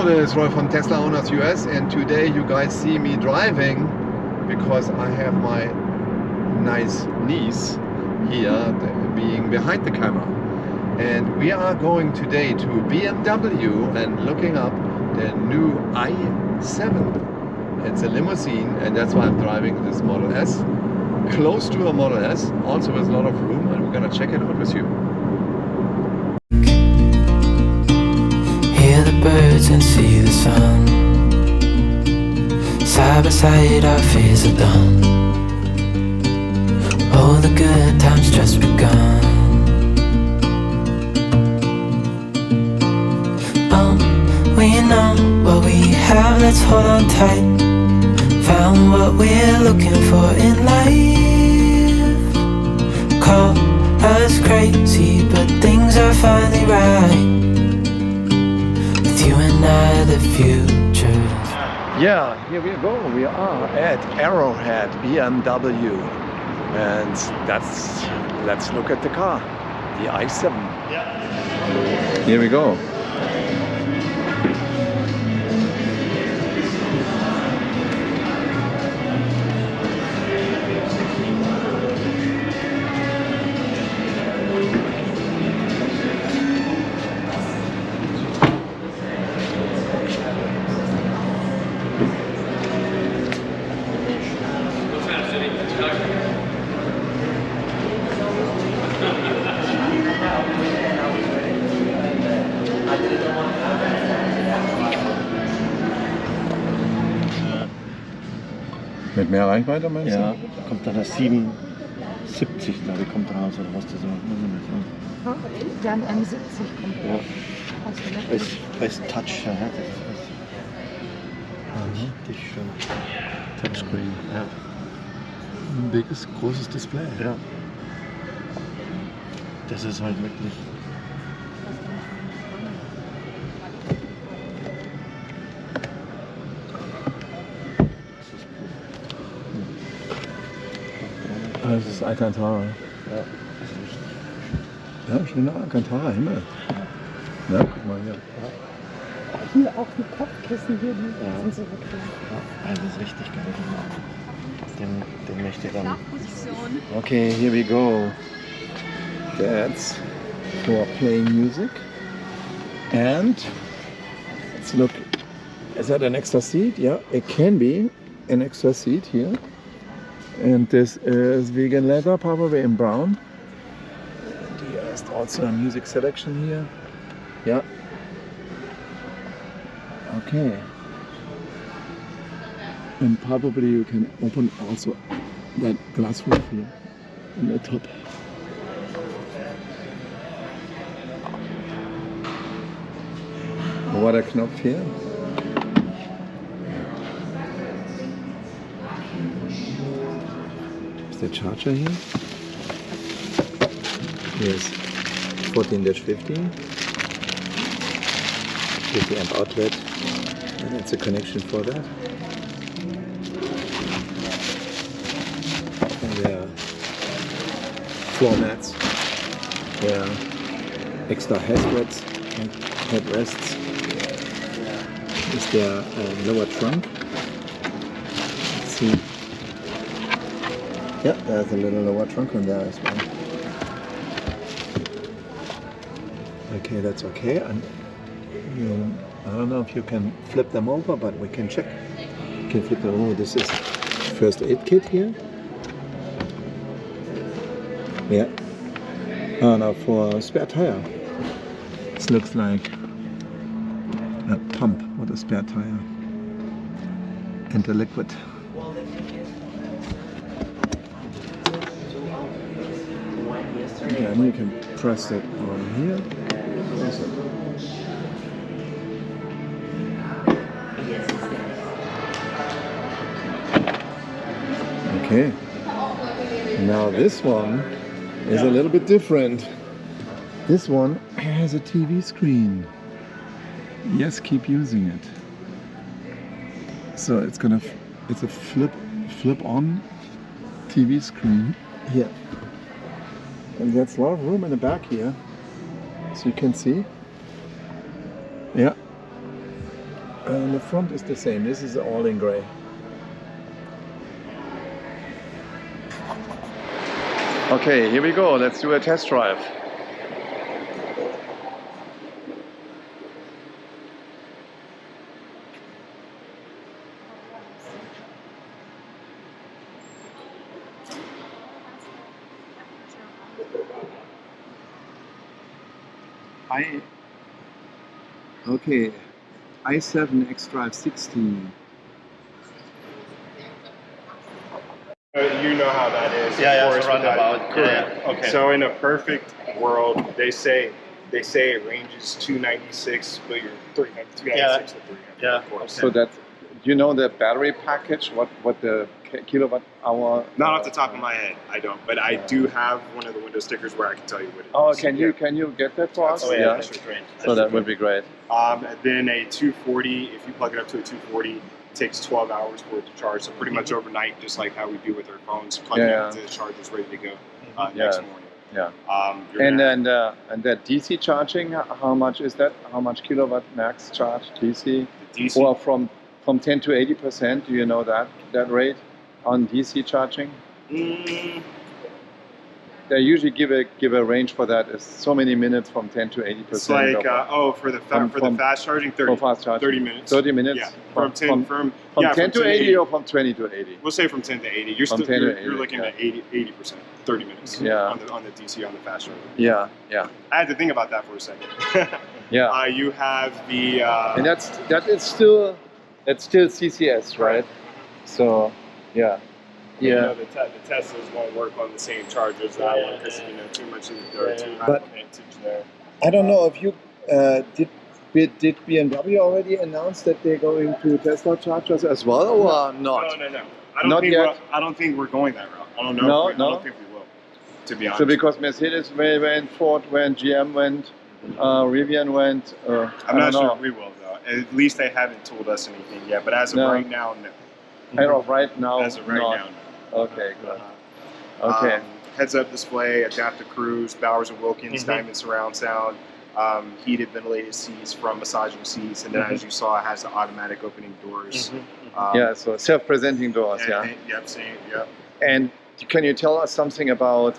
Hello, this is Roy from Tesla Owners US, and today you guys see me driving because I have my nice niece here being behind the camera. And we are going today to BMW and looking up the new i7. It's a limousine, and that's why I'm driving this Model S. Close to a Model S, also with a lot of room, and we're gonna check it out with you. Hear the birds and see the sun. Side by side our fears are done. All the good times just begun. We know what we have, let's hold on tight. Found what we're looking for in life. Call us crazy, but things are finally right. With you and I, the future. Yeah, here we go. We are at Arrowhead BMW, and let's look at the car, the i7. Yeah. Here we go. Mit mehr Reichweite meinst du? Ja, da kommt dann das 77, glaube ich, kommt raus, oder was das so. Der M70 kommt Ja. raus. Als Touch, ja. Richtig schön. Touchscreen. Ja. Ein dickes, großes Display. Ja. Das ist halt wirklich. Das ist Alcantara. Ja, das ist richtig. Ja, schöner Alcantara-Himmel. Ja, guck mal hier. Hier auch die Kopfkissen hier, die sind so bequem. Ja, das ist richtig geil gemacht. Den möchte ich dann. Okay, here we go. That's for playing music. And let's look. Is that an extra seat? Yeah, it can be an extra seat here. And this is vegan leather, probably in brown. There's also a music selection here. Yeah. Okay. And probably you can open also that glass roof here on the top. What a Knopf here. The charger here. Here's 14-50, 50 amp outlet, and that's a connection for that. And there are floor mats, there are extra headrests. Is there a lower trunk? Let's see. Yeah, there's a little lower trunk on there as well. Okay, that's okay. And I don't know if you can flip them over, but we can check. You can flip them over. This is first aid kit here. Yeah. Oh, now for spare tire. This looks like a pump with a spare tire and a liquid. Then you can press it on here. Okay. Now this one is a little bit different. This one has a TV screen. Yes, keep using it. So it's a flip-on TV screen here. And there's a lot of room in the back here, so you can see. Yeah. And the front is the same. This is all in gray. Okay, here we go. Let's do a test drive. Okay, i7 xDrive 16. You know how that is. Yeah, of it's course, a roundabout. without- Correct. Yeah, okay. So in a perfect world, they say it ranges 296, but you're 300, 296 to 300. Yeah, Of course. So that, do you know the battery package? What the kilowatt hour? Not off the top of my head, I don't. But I do have one of the window stickers where I can tell you what it is. Oh, can you get that for us? Oh yeah, that's great. So that would be great. Then a 240, if you plug it up to a 240, it takes 12 hours for it to charge. So pretty much overnight, just like how we do with our phones, plug it into the charger's ready to go next morning. Yeah. You're And that DC charging, how much is that? How much kilowatt max charge DC? the DC, Or from 10 to 80%? Do you know that rate on DC charging? They usually give a range for that. It's so many minutes from 10 to 80%. it's like for the fast charging, 30. For fast charging. 30 minutes. 30 minutes. Yeah, From 10 to 80 or from 20 to 80? We'll say from 10 to 80. You're From still 10 to you're 80, looking yeah. at 80%, 30 minutes. Yeah. On the DC on the fast charger. Yeah. I had to think about that for a second. Yeah. You have the And that is still CCS, right? So, yeah. You know, the Teslas won't work on the same charger as that one because too much of too high But- advantage there. I don't know if you did BMW already announce that they're going to Tesla chargers as well, or not? No. I don't think we're going that route. I don't know. I don't think we will. To be honest. So because Mercedes went, Ford went, GM went, Rivian went. I'm not sure if we will though. At least they haven't told us anything yet. But as of right now, no. As of right now, As of right not. now, no. Okay, good. Okay. Heads-up display, adaptive cruise, Bowers & Wilkins, Diamond surround sound, heated ventilated seats from massaging seats, and then as you saw, it has the automatic opening doors. Yeah, so self-presenting doors, Yep, same, yep. And can you tell us something about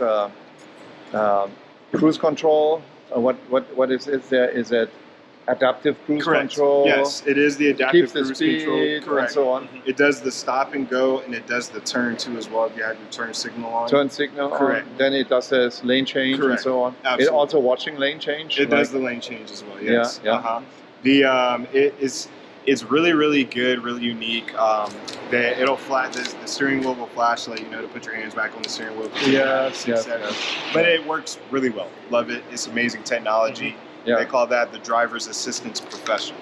cruise control? What is there? Is it adaptive cruise Correct. control? Yes, it is the adaptive Keeps the cruise speed control. Correct. and so on. It does the stop and go, and it does the turn too as well. If you have your turn signal on. Turn signal Correct. on, then it does this lane change and Correct. so on. Absolutely. It also watching lane change. It does the lane change as well. Yes. Yeah. It's really good, really unique. It'll the steering wheel will flash to let you know to put your hands back on the steering wheel. Yes. But it works really well. Love it. It's amazing technology. Yeah. They call that the driver's assistance professional.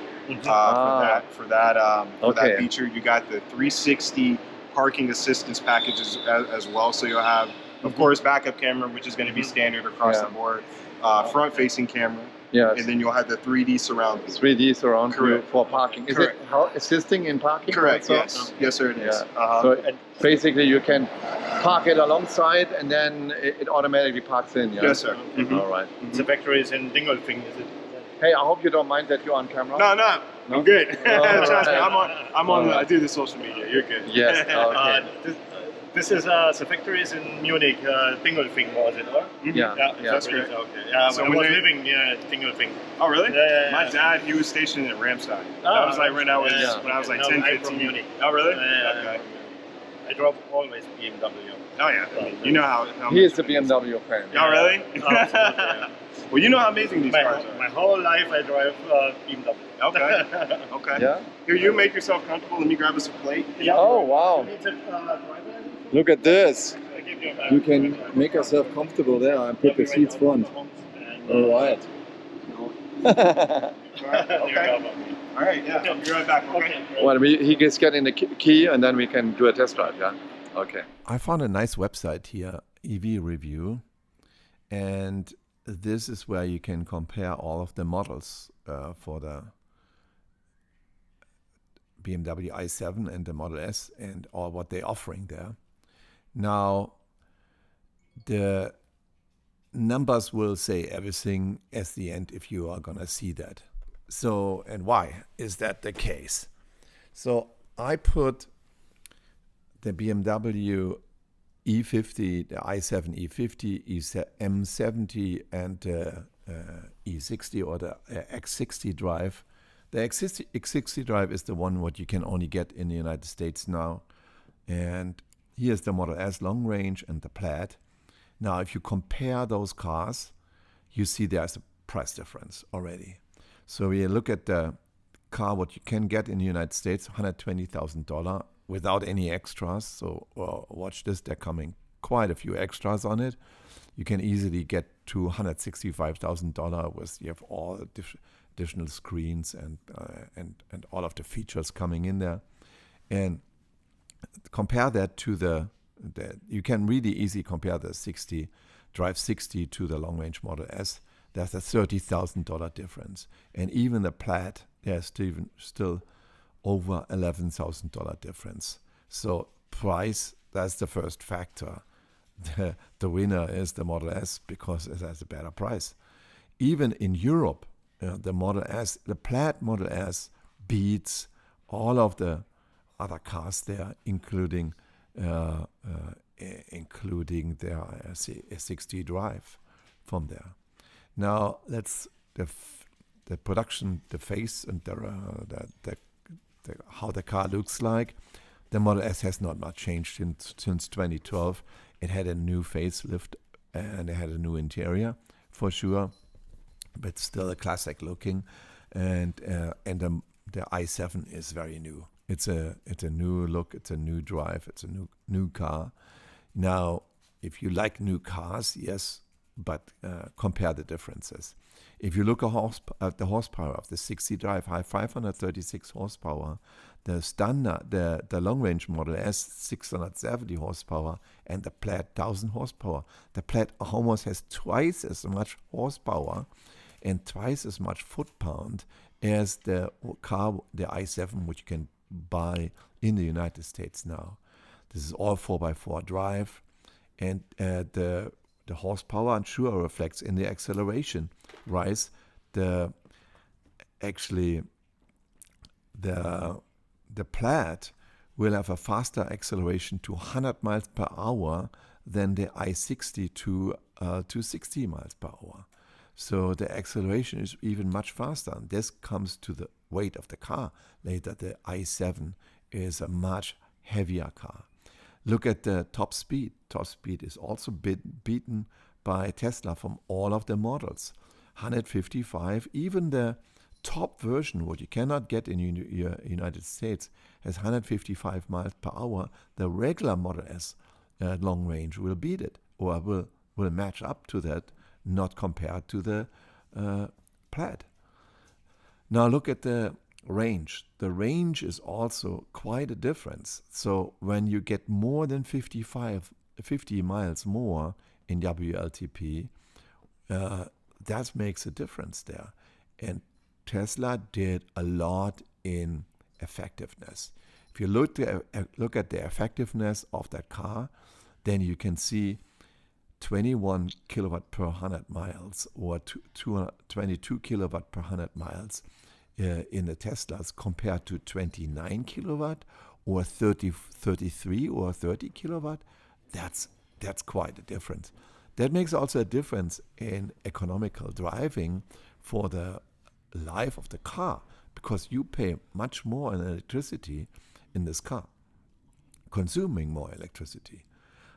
For that Okay. feature, you got the 360 parking assistance packages as well. So you'll have, of course, backup camera, which is going to be standard across the board. Front-facing camera. Yes. And then you'll have the 3D surround view. 3D surround view Correct. for parking. Is Correct. it assisting in parking? Correct. also? Yes, sir, it is. Yeah. So basically, you can park it alongside, and then it automatically parks in. Yeah? Yes, sir. All right. The factory is in Dingolfing, is it? Hey, I hope you don't mind that you're on camera. No, I'm good. All Trust me, right. I'm on. I do the social media. You're good. Yes. Okay. This is the factory is in Munich, Dingolfing, was it? Or? Yeah. That's great. correct. Okay. Yeah, So I when was they- living near Dingolfing. Oh, really? Yeah. My dad, he was stationed in Ramstein. Oh, That was like when I was yeah. when I was like No, 10, I'm 15. from Munich. Oh, really? Yeah. Okay. I drove always BMW. Oh yeah. I mean, you know how He is a BMW fan. Oh, really? Absolutely, yeah. Well, you know how amazing these cars My are. whole life I drive BMW. Okay. Okay. Yeah. Here, you make yourself comfortable. Let me grab us a plate. Yeah. Oh, wow. You need to drive it? Look at this. I give you You can make yourself comfortable there and put the seats front. All right. Okay. All right. Yeah. Be right back. Okay. Well, he is getting the key, and then we can do a test drive. Yeah. Okay. I found a nice website here, EV Review, and this is where you can compare all of the models for the BMW i7 and the Model S and all what they're offering there. Now, the numbers will say everything at the end if you are gonna see that. So, and why is that the case? So I put the BMW E50, the i7 E50, M70, and E60 or the X60 drive. The X60 drive is the one what you can only get in the United States now. And here's the Model S long range and the Plaid. Now, if you compare those cars, you see there's a price difference already. So we look at the car, what you can get in the United States, $120,000 without any extras. So watch this, they're coming quite a few extras on it. You can easily get to $165,000 with you have all additional screens and all of the features coming in there. And compare that to you can really easily compare the Drive 60 to the long range Model S. There's a $30,000 difference. And even the Plaid, there's still over $11,000 difference. So price, that's the first factor. The winner is the Model S because it has a better price. Even in Europe, the Plaid Model S beats all of the other cars there, including their xDrive from there. Now that's the production, the face, and how the car looks like. The Model S has not much changed since 2012. It had a new facelift and it had a new interior for sure, but still a classic looking. And the i7 is very new. It's a new look. It's a new drive. It's a new car. Now, if you like new cars, yes, but compare the differences. If you look at the horsepower of the xDrive, 536 horsepower, the standard, the long-range Model S, 670 horsepower, and the Plaid, 1,000 horsepower. The Plaid almost has twice as much horsepower and twice as much foot-pound as the car, the i7, which you can buy in the United States now. This is all 4x4 drive, and the horsepower, I'm sure, reflects in the acceleration rise. The Plaid will have a faster acceleration to 100 miles per hour than the i60 to 60 miles per hour. So the acceleration is even much faster. And this comes to the weight of the car. Later, the i7 is a much heavier car. Look at the top speed. Top speed is also beaten by Tesla from all of the models. 155, even the top version, what you cannot get in United States, has 155 miles per hour. The regular Model S long range will beat it, or will match up to that, not compared to the Plaid. Now look at the range. The range is also quite a difference. So when you get more than 50 miles more in WLTP, that makes a difference there. And Tesla did a lot in effectiveness. If you look at the effectiveness of that car, then you can see 21 kilowatt per 100 miles or 22 kilowatt per 100 miles in the Teslas compared to 29 kilowatt or 33 or 30 kilowatt. That's quite a difference. That makes also a difference in economical driving for the life of the car, because you pay much more in electricity in this car, consuming more electricity.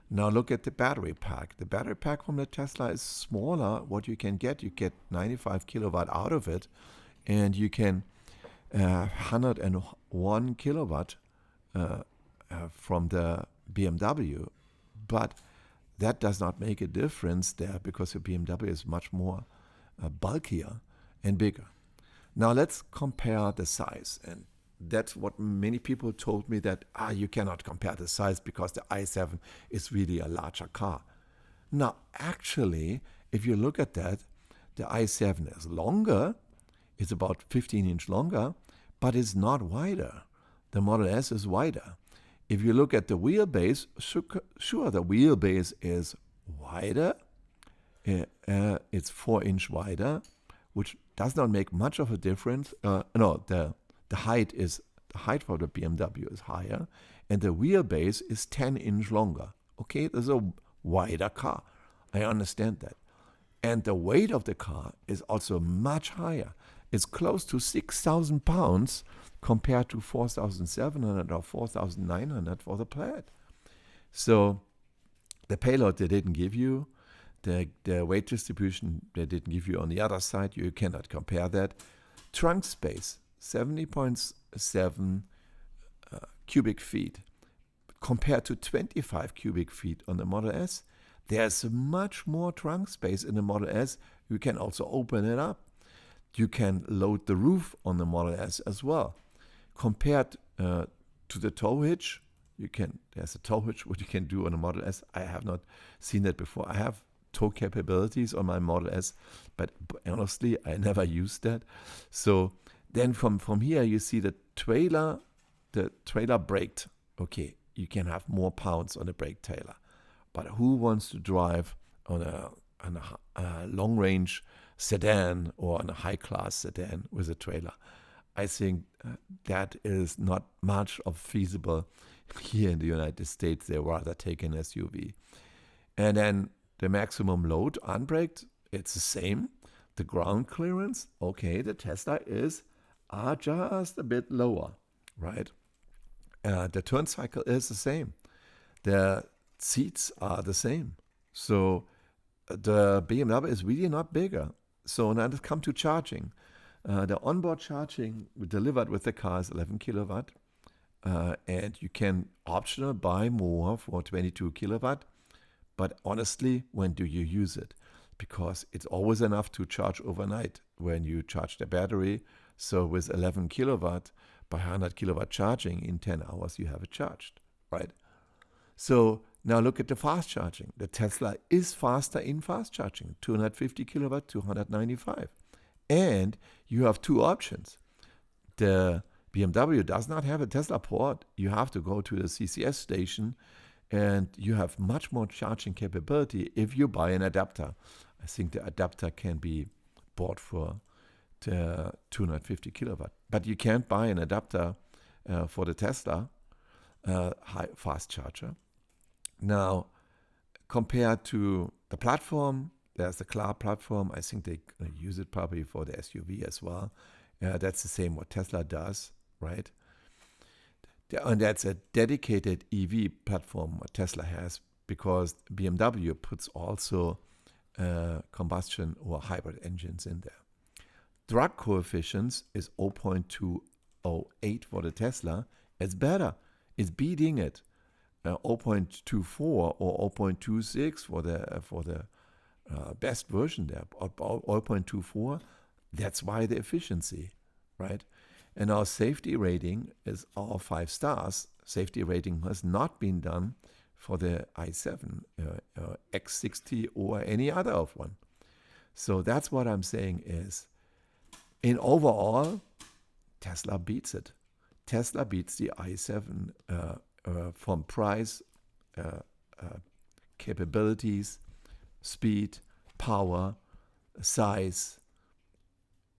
Now look at the battery pack. The battery pack from the Tesla is smaller. What you get 95 kilowatt out of it, and you can 101 kilowatt from the BMW, but that does not make a difference there because the BMW is much more bulkier and bigger. Now let's compare the size, and that's what many people told me, that you cannot compare the size because the i7 is really a larger car. Now actually, if you look at that, the i7 is longer, it's about 15-inch longer, but it's not wider. The Model S is wider. If you look at the wheelbase, sure, the wheelbase is wider. It's 4-inch wider, which does not make much of a difference. No, the height for the BMW is higher, and the wheelbase is 10-inch longer. Okay, there's a wider car. I understand that. And the weight of the car is also much higher. It's close to 6,000 pounds compared to 4,700 or 4,900 for the Plaid. So the payload they didn't give you, the weight distribution they didn't give you on the other side, you cannot compare that. Trunk space, 70.7 cubic feet compared to 25 cubic feet on the Model S. There's much more trunk space in the Model S. You can also open it up. You can load the roof on the Model S as well. Compared to the tow hitch, there's a tow hitch what you can do on a Model S. I have not seen that before. I have tow capabilities on my Model S, but honestly, I never used that. So then from here you see the trailer braked. Okay, you can have more pounds on the brake trailer. But who wants to drive on a long-range sedan or on a high-class sedan with a trailer? I think that is not much of feasible here in the United States. They rather take an SUV. And then the maximum load unbraked, it's the same. The ground clearance, okay, the Tesla are just a bit lower, right? The turn cycle is the same. The seats are the same. So the BMW is really not bigger. So now let's come to charging. The onboard charging delivered with the car is 11 kilowatt. And you can optional buy more for 22 kilowatt. But honestly, when do you use it? Because it's always enough to charge overnight when you charge the battery. So with 11 kilowatt by 100 kilowatt charging, in 10 hours you have it charged, right? So now look at the fast charging. The Tesla is faster in fast charging, 250 kilowatt to 195. And you have two options. The BMW does not have a Tesla port. You have to go to the CCS station, and you have much more charging capability if you buy an adapter. I think the adapter can be bought for the 250 kilowatt. But you can't buy an adapter for the Tesla high fast charger. Now, compared to the platform, there's the cloud platform. I think they use it probably for the SUV as well. That's the same what Tesla does, right? And that's a dedicated EV platform what Tesla has, because BMW puts also combustion or hybrid engines in there. Drag coefficients is 0.208 for the Tesla. It's better. It's beating it. 0.24 or 0.26 for the best version there. 0.24. That's why the efficiency, right? And our safety rating is all 5 stars. Safety rating has not been done for the i7, X60 or any other of one. So that's what I'm saying is, in overall, Tesla beats it. Tesla beats the i7 from price, capabilities, speed, power, size,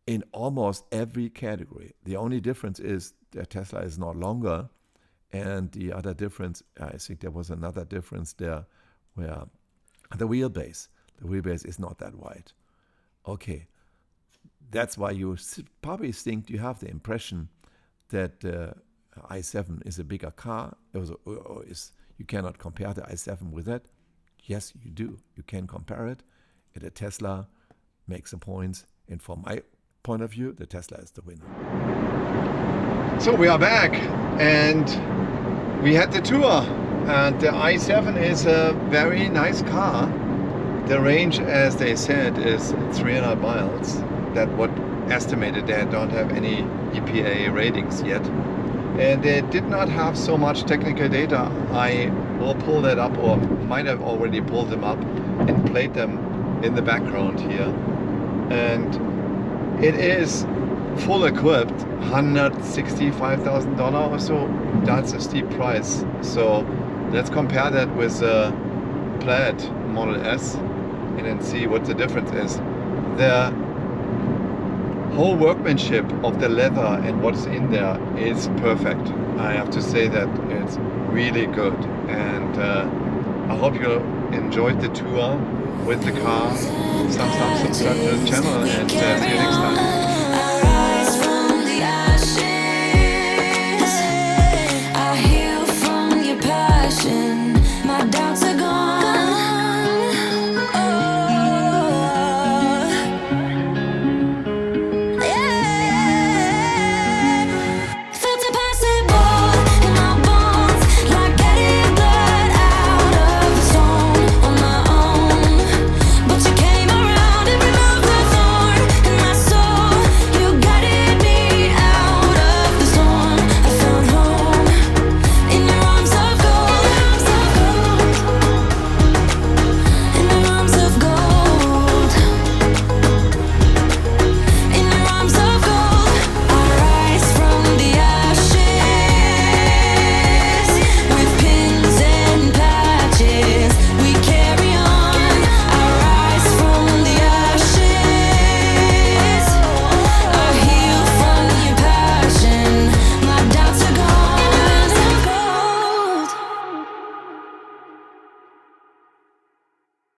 in almost every category. The only difference is that Tesla is not longer, and the other difference, I think there was another difference there, where the wheelbase is not that wide. Okay, that's why you probably think you have the impression that i7 is a bigger car. You cannot compare the i7 with it. Yes, you do. You can compare it. And the Tesla makes the points. And from my point of view, the Tesla is the winner. So we are back, and we had the tour. And the i7 is a very nice car. The range, as they said, is 300 miles. That what estimated. They don't have any EPA ratings yet. And they did not have so much technical data. I will pull that up, or might have already pulled them up and played them in the background here. And it is full equipped, $165,000 or so. That's a steep price. So let's compare that with the Plaid Model S and then see what the difference is. The whole workmanship of the leather and what's in there is perfect. I have to say that it's really good, and I hope you enjoyed the tour with the car. Subscribe to the channel, and see you next time.